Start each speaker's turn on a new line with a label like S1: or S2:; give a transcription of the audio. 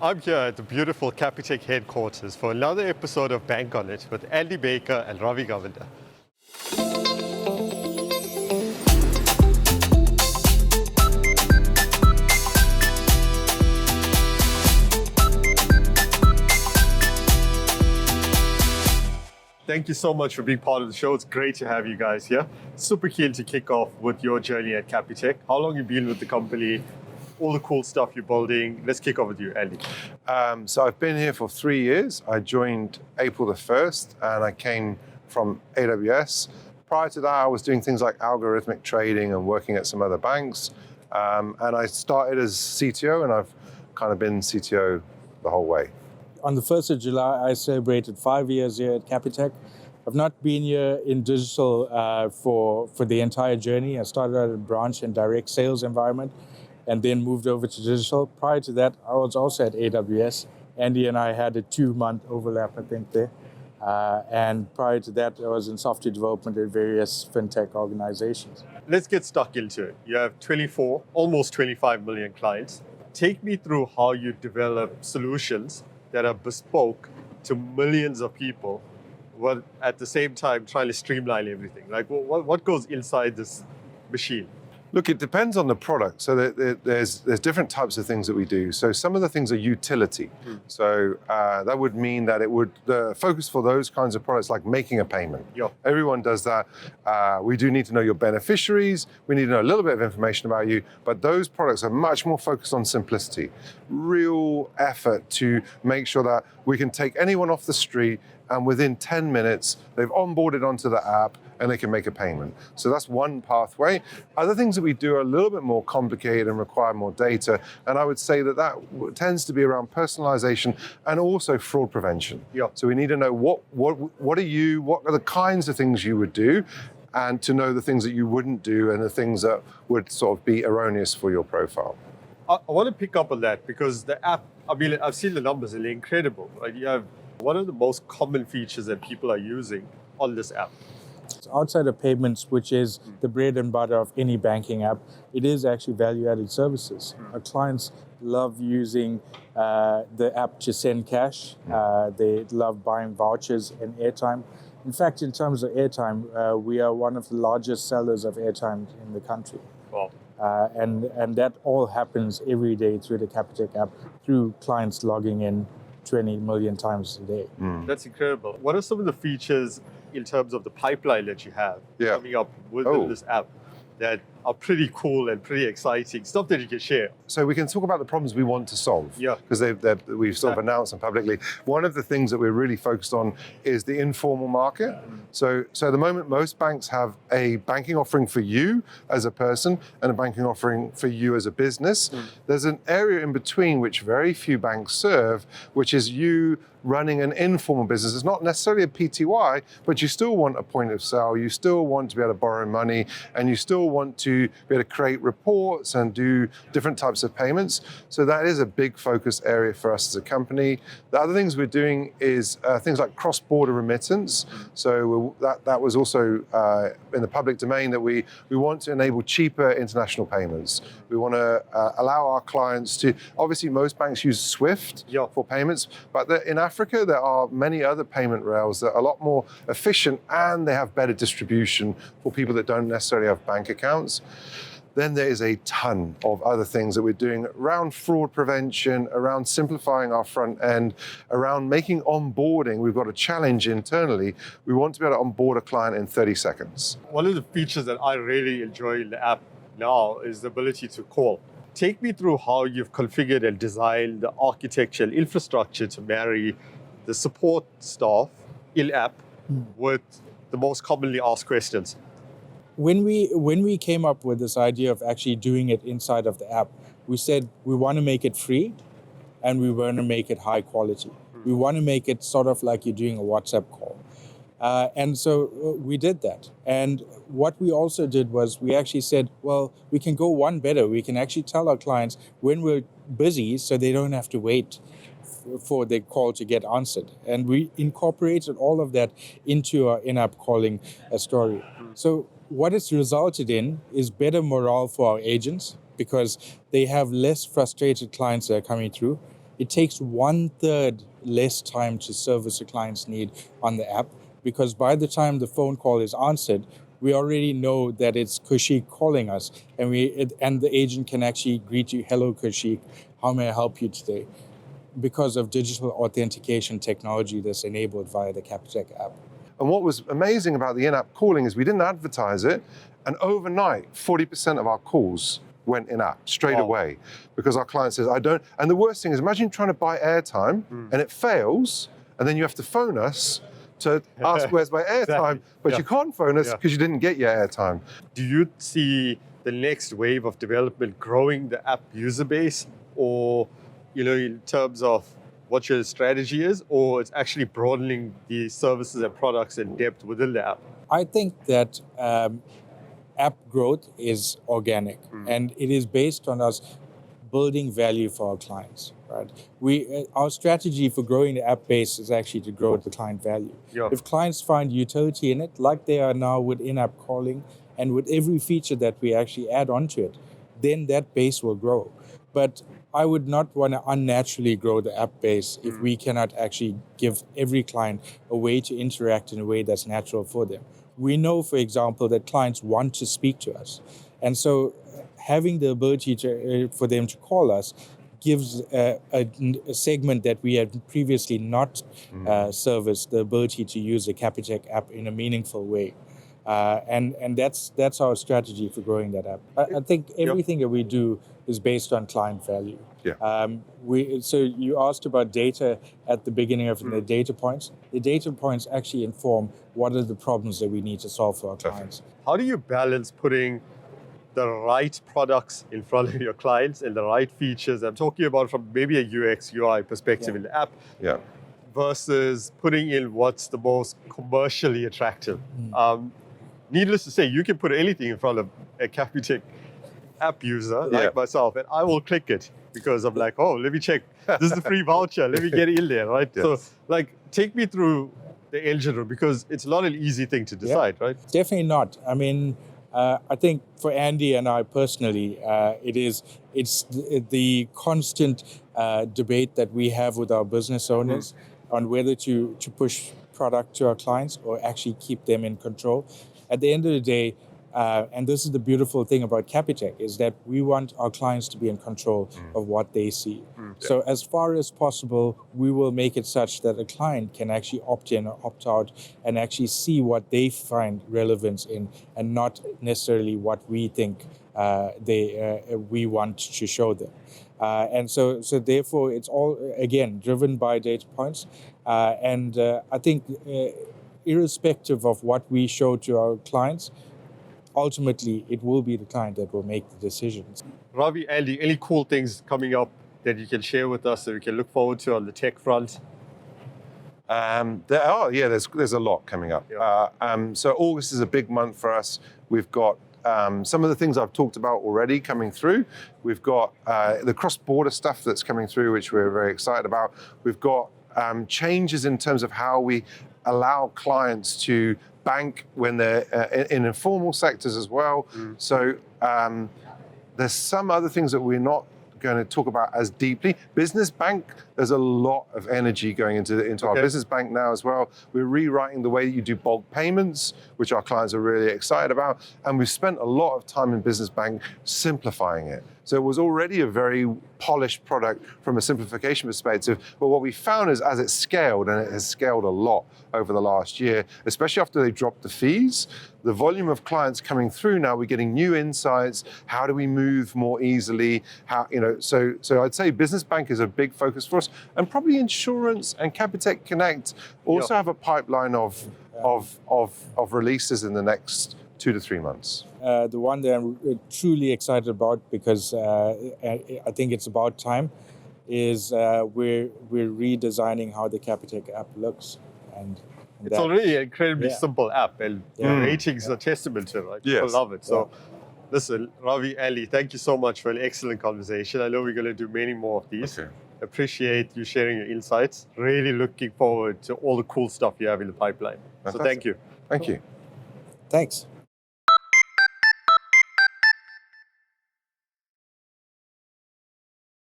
S1: I'm here at the beautiful Capitec headquarters for another episode of Bank on It with Andy Baker and Ravi Govender. Thank you so much for being part of the show. It's great to have you guys here. Super keen to kick off with your journey at Capitec. How long have you been with the company? All the cool stuff you're building. Let's kick off with you, Andy.
S2: So I've been here for 3 years. I joined April the 1st and I came from AWS. Prior to that, I was doing things like algorithmic trading and working at some other banks. And I started as CTO and I've kind of been CTO the whole way.
S3: On the 1st of July, I celebrated 5 years here at Capitec. I've not been here in digital for the entire journey. I started at a branch and direct sales environment and then moved over to digital. Prior to that, I was also at AWS. Andy and I had a 2-month overlap, I think, there. And prior to that, I was in software development at various fintech organizations.
S1: Let's get stuck into it. You have 24, almost 25 million clients. Take me through how you develop solutions that are bespoke to millions of people, while at the same time trying to streamline everything. Like, what goes inside this machine?
S2: Look, it depends on the product. So there's different types of things that we do. So some of the things are utility. So that would mean that the focus for those kinds of products, like making a payment.
S1: Yep.
S2: Everyone does that. We do need to know your beneficiaries. We need to know a little bit of information about you. But those products are much more focused on simplicity. Real effort to make sure that we can take anyone off the street and within 10 minutes, they've onboarded onto the app and they can make a payment. So that's one pathway. Other things that we do are a little bit more complicated and require more data. And I would say that tends to be around personalization and also fraud prevention.
S1: Yeah.
S2: So we need to know what are the kinds of things you would do, and to know the things that you wouldn't do and the things that would sort of be erroneous for your profile.
S1: I want to pick up on that because the app, I mean, I've seen the numbers, they're incredible. Right? You have one of the most common features that people are using on this app.
S3: Outside of payments, which is the bread and butter of any banking app, it is actually value-added services. Our clients love using the app to send cash. They love buying vouchers and airtime. In fact, in terms of airtime, we are one of the largest sellers of airtime in the country.
S1: Wow.
S3: And that all happens every day through the Capitec app, through clients logging in 20 million times a day.
S1: That's incredible. What are some of the features in terms of the pipeline that you have coming up within this app that are pretty cool and pretty exciting, stuff that you can share?
S2: So we can talk about the problems we want to solve, because we've sort of announced them publicly. One of the things that we're really focused on is the informal market. So at the moment, most banks have a banking offering for you as a person and a banking offering for you as a business. There's an area in between which very few banks serve, which is you running an informal business. It's not necessarily a PTY, but you still want a point of sale, you still want to be able to borrow money, and you still want to be able to create reports and do different types of payments. So that is a big focus area for us as a company. The other things we're doing is things like cross-border remittance. So that was also in the public domain, that we want to enable cheaper international payments. We want to allow our clients to, obviously most banks use SWIFT for payments, but in Africa, there are many other payment rails that are a lot more efficient and they have better distribution for people that don't necessarily have bank accounts. Then there is a ton of other things that we're doing around fraud prevention, around simplifying our front end, around making onboarding. We've got a challenge internally. We want to be able to onboard a client in 30 seconds.
S1: One of the features that I really enjoy in the app now is the ability to call. Take me through how you've configured and designed the architecture and infrastructure to marry the support staff in-app with the most commonly asked questions.
S3: When we came up with this idea of actually doing it inside of the app, we said we want to make it free and we want to make it high quality. We want to make it sort of like you're doing a WhatsApp call. And so we did that. And what we also did was we actually said, well, we can go one better. We can actually tell our clients when we're busy so they don't have to wait for their call to get answered. And we incorporated all of that into our in-app calling story. So what it's resulted in is better morale for our agents because they have less frustrated clients that are coming through. it takes 1/3 less time to service a client's need on the app, because by the time the phone call is answered, we already know that it's Koshiek calling us, and the agent can actually greet you, "Hello, Koshiek, how may I help you today?" Because of digital authentication technology that's enabled via the Capitec app.
S2: And what was amazing about the in-app calling is we didn't advertise it, and overnight, 40% of our calls went in-app straight away, because our client says, "I don't." And the worst thing is, imagine trying to buy airtime and it fails, and then you have to phone us to ask where's my airtime, but you can't phone us because you didn't get your airtime.
S1: Do you see the next wave of development growing the app user base, or in terms of what your strategy is, or it's actually broadening the services and products and depth within the app?
S3: I think that app growth is organic, and it is based on us building value for our clients, right? Our strategy for growing the app base is actually to grow the client value. If clients find utility in it, like they are now with in-app calling, and with every feature that we actually add onto it, then that base will grow. But I would not want to unnaturally grow the app base if we cannot actually give every client a way to interact in a way that's natural for them. We know, for example, that clients want to speak to us. And so having the ability for them to call us gives a segment that we had previously not serviced the ability to use the Capitec app in a meaningful way. And that's our strategy for growing that app. I think everything that we do is based on client value. So you asked about data at the beginning of the data points. The data points actually inform what are the problems that we need to solve for our clients.
S1: How do you balance putting the right products in front of your clients and the right features? I'm talking about from maybe a UX, UI perspective in the app, versus putting in what's the most commercially attractive. Needless to say, you can put anything in front of a Capitec app user like myself, and I will click it because I'm like, oh, let me check. This is the free voucher. Let me get in there, right? So, take me through the engine room, because it's not an easy thing to decide, right?
S3: Definitely not. I mean, I think for Andy and I personally, it's the constant debate that we have with our business owners on whether to push product to our clients or actually keep them in control. At the end of the day, and this is the beautiful thing about Capitec, is that we want our clients to be in control of what they see. So as far as possible, we will make it such that a client can actually opt in or opt out and actually see what they find relevance in, and not necessarily what we think we want to show them. And so therefore, it's all, again, driven by data points. And I think irrespective of what we show to our clients, ultimately, it will be the client that will make the decisions.
S1: Ravi, Andy, any cool things coming up that you can share with us that we can look forward to on the tech front?
S2: There's a lot coming up. So August is a big month for us. We've got some of the things I've talked about already coming through. We've got the cross-border stuff that's coming through, which we're very excited about. We've got changes in terms of how we allow clients to bank when they're in informal sectors as well. So there's some other things that we're not going to talk about as deeply. Business bank, there's a lot of energy going into our business bank now as well. We're rewriting the way that you do bulk payments, which our clients are really excited about. And we've spent a lot of time in business bank simplifying it. So it was already a very polished product from a simplification perspective. But what we found is as it scaled, and it has scaled a lot over the last year, especially after they dropped the fees, the volume of clients coming through now, we're getting new insights. How do we move more easily? So I'd say business bank is a big focus for us, and probably insurance and Capitec Connect also have a pipeline of releases in the next 2 to 3 months.
S3: The one that I'm truly excited about, because I think it's about time, is we're redesigning how the Capitec app looks. And
S1: it's already an incredibly simple app, and ratings are testament to it, right? People love it. So listen, Ravi, Ali, thank you so much for an excellent conversation. I know we're going to do many more of these. Appreciate you sharing your insights. Really looking forward to all the cool stuff you have in the pipeline. Fantastic. So thank you.
S2: Thank you.
S3: Thanks.